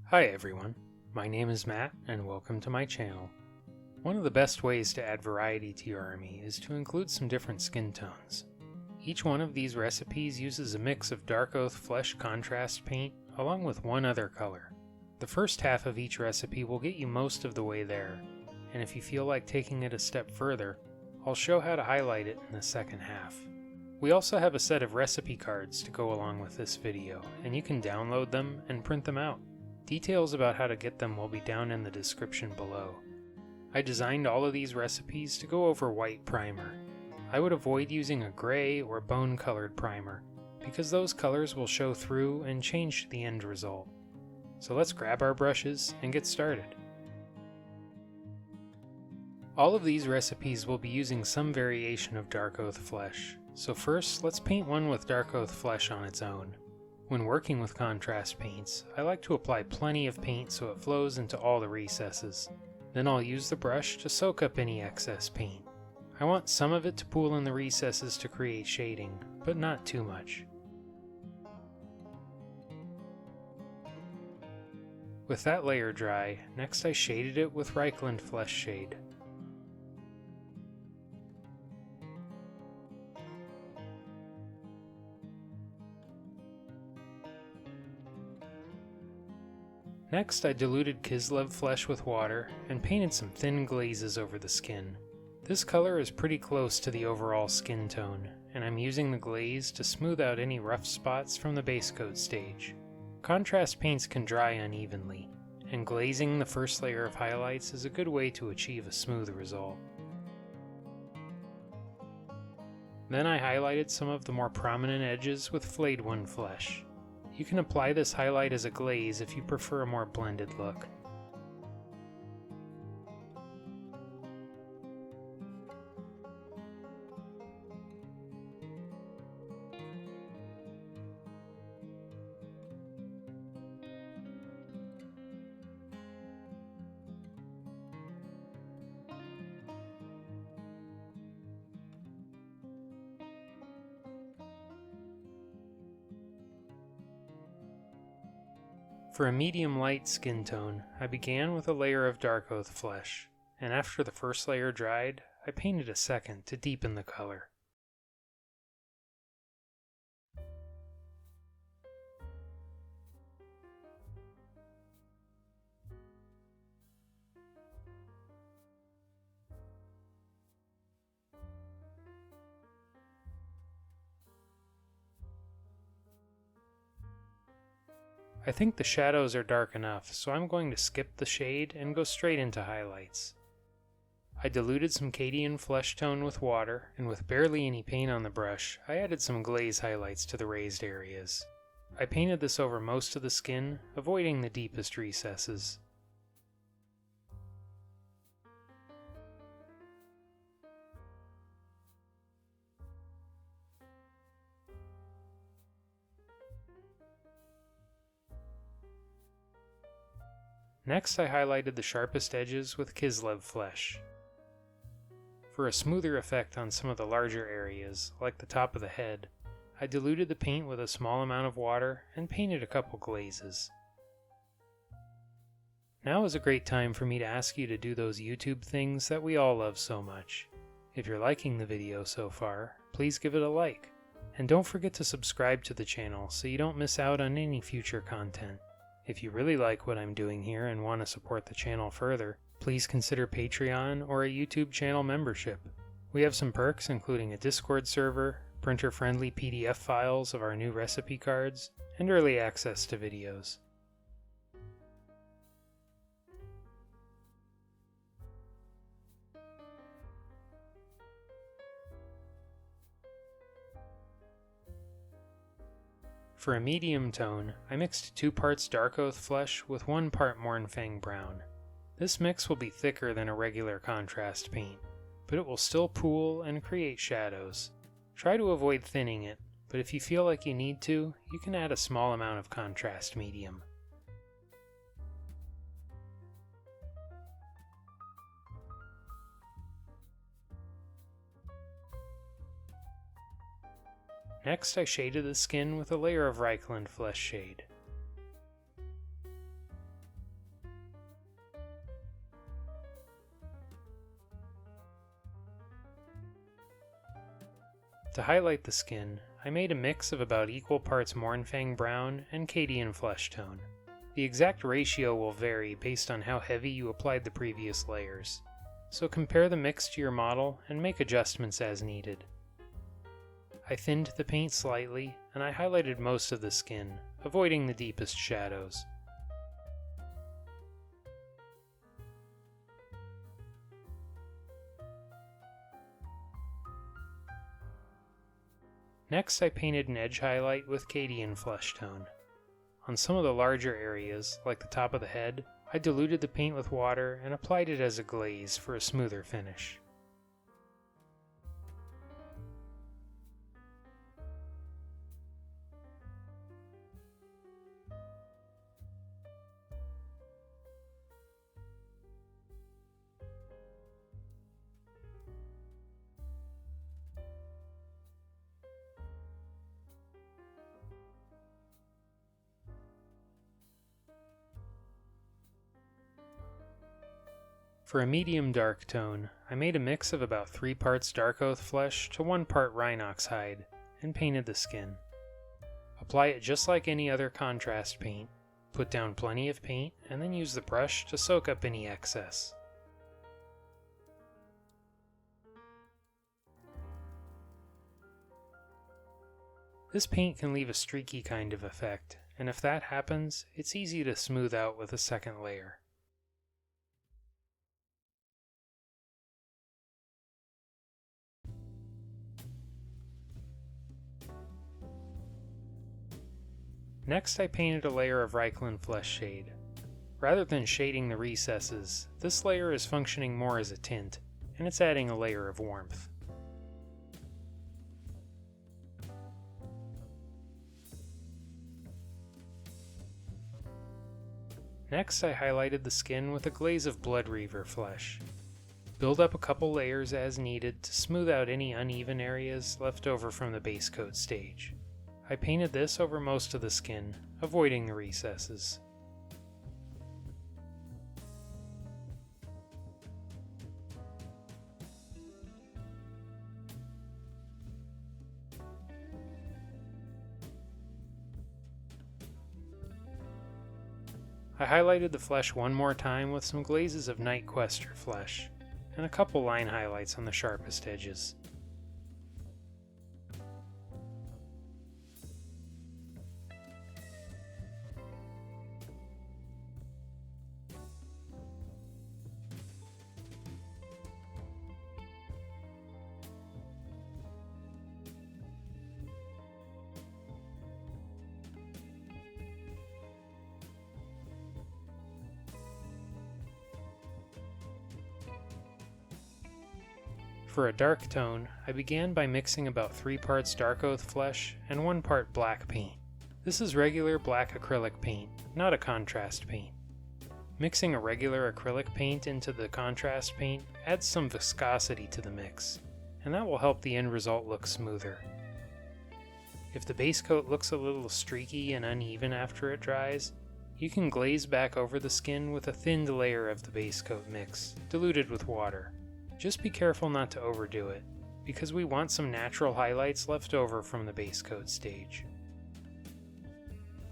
Hi everyone, my name is Matt and welcome to my channel. One of the best ways to add variety to your army is to include some different skin tones. Each one of these recipes uses a mix of Darkoath flesh contrast paint along with one other color. The first half of each recipe will get you most of the way there, and if you feel like taking it a step further, I'll show how to highlight it in the second half. We also have a set of recipe cards to go along with this video, and you can download them and print them out. Details about how to get them will be down in the description below. I designed all of these recipes to go over white primer. I would avoid using a gray or bone-colored primer, because those colors will show through and change the end result. So let's grab our brushes and get started. All of these recipes will be using some variation of Darkoath flesh, so first let's paint one with Darkoath flesh on its own. When working with contrast paints, I like to apply plenty of paint so it flows into all the recesses. Then I'll use the brush to soak up any excess paint. I want some of it to pool in the recesses to create shading, but not too much. With that layer dry, next I shaded it with Reikland Fleshshade. Next I diluted Kislev flesh with water and painted some thin glazes over the skin. This color is pretty close to the overall skin tone, and I'm using the glaze to smooth out any rough spots from the base coat stage. Contrast paints can dry unevenly, and glazing the first layer of highlights is a good way to achieve a smooth result. Then I highlighted some of the more prominent edges with Flayed-One flesh. You can apply this highlight as a glaze if you prefer a more blended look. For a medium light skin tone, I began with a layer of Darkoath flesh, and after the first layer dried, I painted a second to deepen the color. I think the shadows are dark enough, so I'm going to skip the shade and go straight into highlights. I diluted some Cadian Fleshtone with water, and with barely any paint on the brush, I added some glaze highlights to the raised areas. I painted this over most of the skin, avoiding the deepest recesses. Next I highlighted the sharpest edges with Kislev flesh. For a smoother effect on some of the larger areas, like the top of the head, I diluted the paint with a small amount of water and painted a couple glazes. Now is a great time for me to ask you to do those YouTube things that we all love so much. If you're liking the video so far, please give it a like. And don't forget to subscribe to the channel so you don't miss out on any future content. If you really like what I'm doing here and want to support the channel further, please consider Patreon or a YouTube channel membership. We have some perks including a Discord server, printer-friendly PDF files of our new recipe cards, and early access to videos. For a medium tone, I mixed 2 parts Darkoath flesh with 1 part Mournfang brown. This mix will be thicker than a regular contrast paint, but it will still pool and create shadows. Try to avoid thinning it, but if you feel like you need to, you can add a small amount of contrast medium. Next I shaded the skin with a layer of Reikland Fleshshade. To highlight the skin, I made a mix of about equal parts Mournfang brown and Cadian Fleshtone. The exact ratio will vary based on how heavy you applied the previous layers, so compare the mix to your model and make adjustments as needed. I thinned the paint slightly, and I highlighted most of the skin, avoiding the deepest shadows. Next, I painted an edge highlight with Cadian Fleshtone. On some of the larger areas, like the top of the head, I diluted the paint with water and applied it as a glaze for a smoother finish. For a medium dark tone, I made a mix of about 3 parts Darkoath flesh to 1 part Rhinox hide, and painted the skin. Apply it just like any other contrast paint, put down plenty of paint, and then use the brush to soak up any excess. This paint can leave a streaky kind of effect, and if that happens, it's easy to smooth out with a second layer. Next, I painted a layer of Reikland Fleshshade. Rather than shading the recesses, this layer is functioning more as a tint, and it's adding a layer of warmth. Next, I highlighted the skin with a glaze of Bloodreaver flesh. Build up a couple layers as needed to smooth out any uneven areas left over from the base coat stage. I painted this over most of the skin, avoiding the recesses. I highlighted the flesh one more time with some glazes of Knight-Questor flesh, and a couple line highlights on the sharpest edges. For a dark tone, I began by mixing about 3 parts Darkoath flesh and 1 part black paint. This is regular black acrylic paint, not a contrast paint. Mixing a regular acrylic paint into the contrast paint adds some viscosity to the mix, and that will help the end result look smoother. If the base coat looks a little streaky and uneven after it dries, you can glaze back over the skin with a thinned layer of the base coat mix, diluted with water. Just be careful not to overdo it, because we want some natural highlights left over from the base coat stage.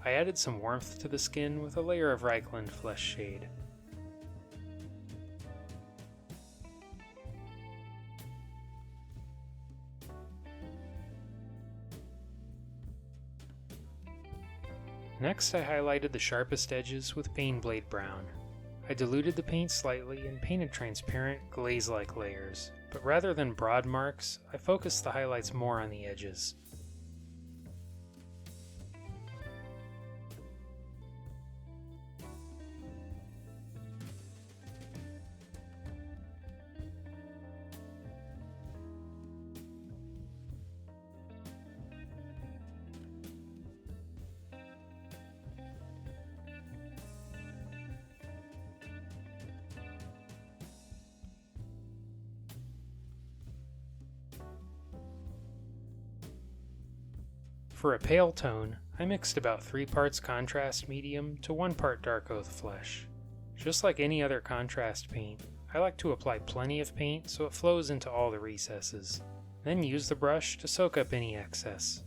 I added some warmth to the skin with a layer of Reikland Fleshshade. Next, I highlighted the sharpest edges with Baneblade Brown. I diluted the paint slightly and painted transparent, glaze-like layers, but rather than broad marks, I focused the highlights more on the edges. For a pale tone, I mixed about 3 parts contrast medium to 1 part Darkoath flesh. Just like any other contrast paint, I like to apply plenty of paint so it flows into all the recesses. Then use the brush to soak up any excess.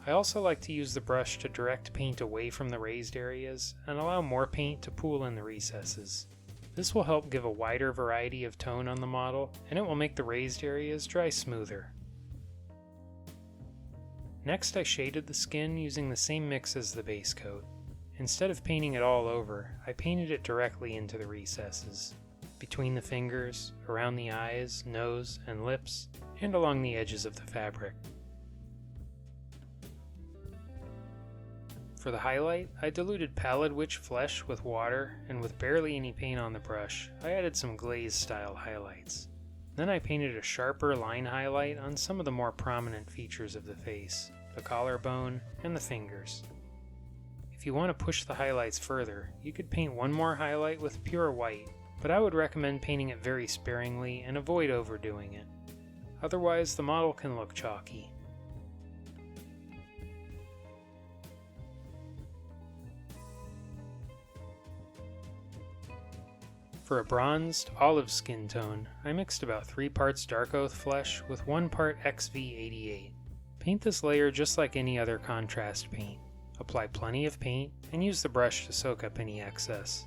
I also like to use the brush to direct paint away from the raised areas and allow more paint to pool in the recesses. This will help give a wider variety of tone on the model, and it will make the raised areas dry smoother. Next, I shaded the skin using the same mix as the base coat. Instead of painting it all over, I painted it directly into the recesses, between the fingers, around the eyes, nose, and lips, and along the edges of the fabric. For the highlight, I diluted Pallid Witch flesh with water, and with barely any paint on the brush, I added some glaze style highlights. Then I painted a sharper line highlight on some of the more prominent features of the face, the collarbone, and the fingers. If you want to push the highlights further, you could paint one more highlight with pure white, but I would recommend painting it very sparingly and avoid overdoing it. Otherwise, the model can look chalky. For a bronzed, olive skin tone, I mixed about 3 parts Darkoath flesh with 1 part XV88. Paint this layer just like any other contrast paint. Apply plenty of paint, and use the brush to soak up any excess.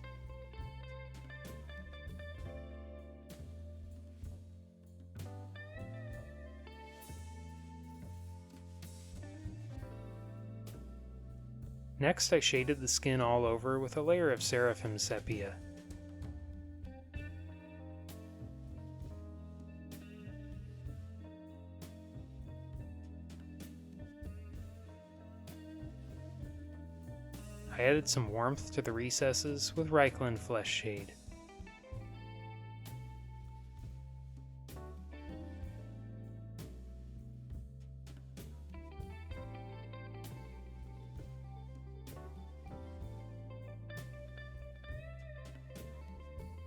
Next, I shaded the skin all over with a layer of Seraphim Sepia. I added some warmth to the recesses with Reikland Fleshshade.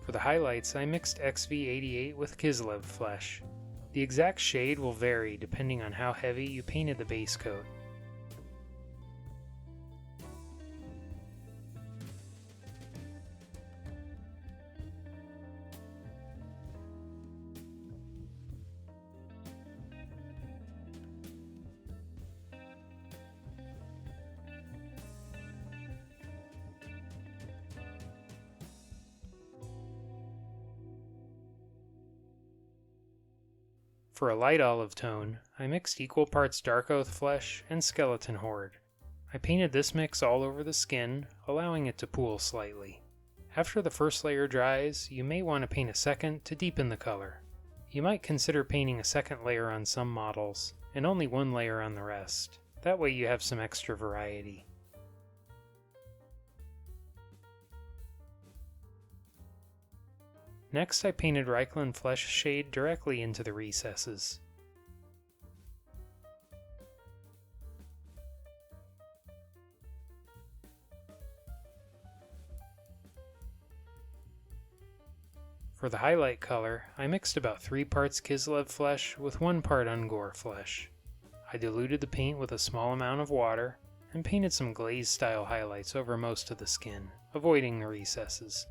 For the highlights, I mixed XV88 with Kislev flesh. The exact shade will vary depending on how heavy you painted the base coat. For a light olive tone, I mixed equal parts Darkoath flesh and skeleton horde. I painted this mix all over the skin, allowing it to pool slightly. After the first layer dries, you may want to paint a second to deepen the color. You might consider painting a second layer on some models, and only 1 layer on the rest. That way you have some extra variety. Next, I painted Reikland Fleshshade directly into the recesses. For the highlight color, I mixed about 3 parts Kislev flesh with 1 part Ungor flesh. I diluted the paint with a small amount of water, and painted some glaze style highlights over most of the skin, avoiding the recesses.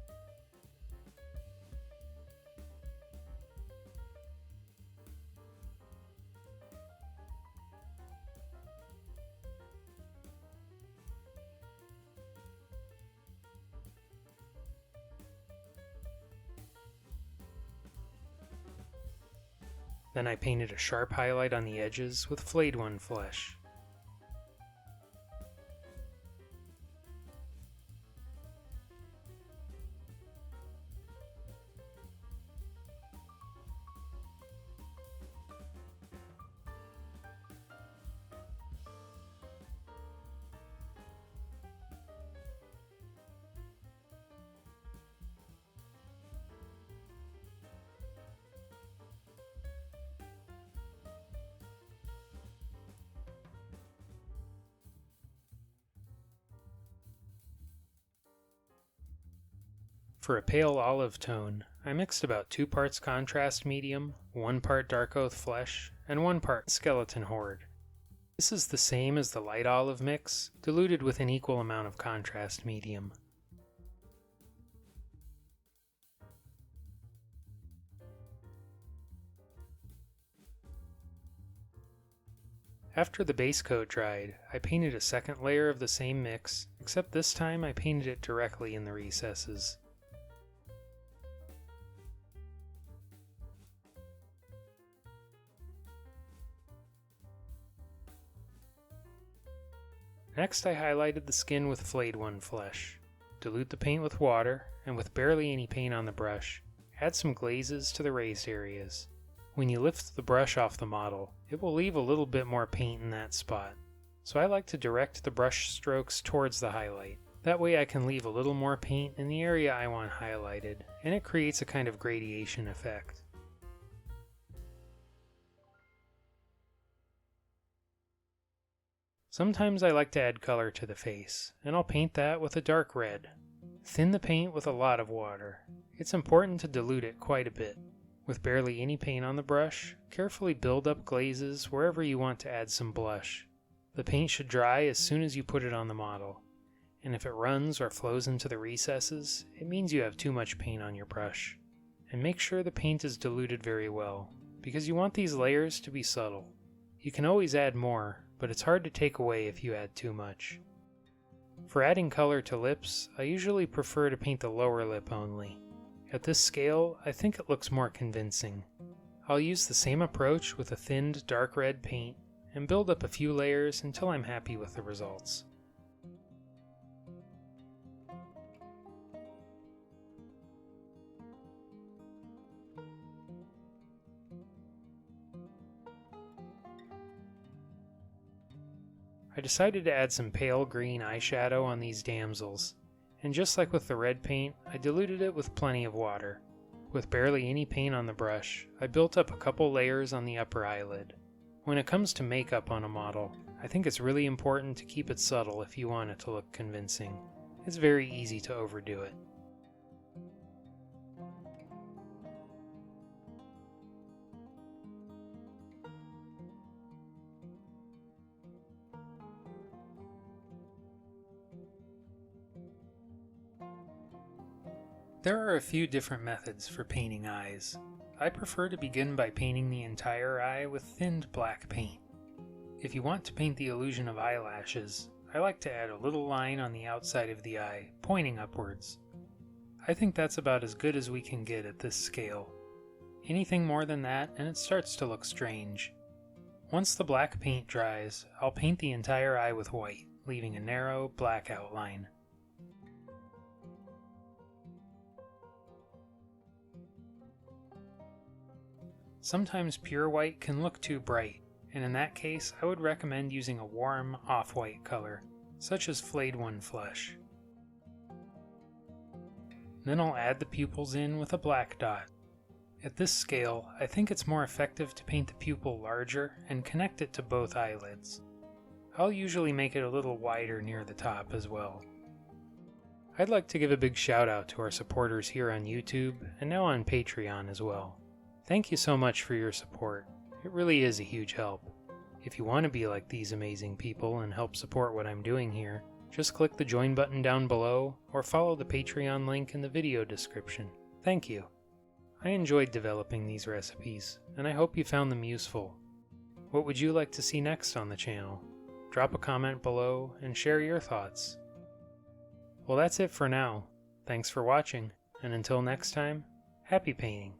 Then I painted a sharp highlight on the edges with Flayed-One flesh. For a pale olive tone, I mixed about 2 parts contrast medium, 1 part Darkoath flesh, and 1 part skeleton horde. This is the same as the light olive mix, diluted with an equal amount of contrast medium. After the base coat dried, I painted a second layer of the same mix, except this time I painted it directly in the recesses. Next I highlighted the skin with Flayed-One flesh. Dilute the paint with water, and with barely any paint on the brush, add some glazes to the raised areas. When you lift the brush off the model, it will leave a little bit more paint in that spot. So I like to direct the brush strokes towards the highlight. That way I can leave a little more paint in the area I want highlighted, and it creates a kind of gradation effect. Sometimes I like to add color to the face, and I'll paint that with a dark red. Thin the paint with a lot of water. It's important to dilute it quite a bit. With barely any paint on the brush, carefully build up glazes wherever you want to add some blush. The paint should dry as soon as you put it on the model, and if it runs or flows into the recesses, it means you have too much paint on your brush. And make sure the paint is diluted very well, because you want these layers to be subtle. You can always add more, but it's hard to take away if you add too much. For adding color to lips, I usually prefer to paint the lower lip only. At this scale, I think it looks more convincing. I'll use the same approach with a thinned dark red paint and build up a few layers until I'm happy with the results. I decided to add some pale green eyeshadow on these damsels, and just like with the red paint, I diluted it with plenty of water. With barely any paint on the brush, I built up a couple layers on the upper eyelid. When it comes to makeup on a model, I think it's really important to keep it subtle if you want it to look convincing. It's very easy to overdo it. There are a few different methods for painting eyes. I prefer to begin by painting the entire eye with thinned black paint. If you want to paint the illusion of eyelashes, I like to add a little line on the outside of the eye, pointing upwards. I think that's about as good as we can get at this scale. Anything more than that and it starts to look strange. Once the black paint dries, I'll paint the entire eye with white, leaving a narrow black outline. Sometimes pure white can look too bright, and in that case I would recommend using a warm off-white color, such as Flayed-One flesh. Then I'll add the pupils in with a black dot. At this scale, I think it's more effective to paint the pupil larger and connect it to both eyelids. I'll usually make it a little wider near the top as well. I'd like to give a big shout out to our supporters here on YouTube and now on Patreon as well. Thank you so much for your support. It really is a huge help. If you want to be like these amazing people and help support what I'm doing here, just click the join button down below or follow the Patreon link in the video description. Thank you. I enjoyed developing these recipes, and I hope you found them useful. What would you like to see next on the channel? Drop a comment below and share your thoughts. Well, that's it for now. Thanks for watching, and until next time, happy painting.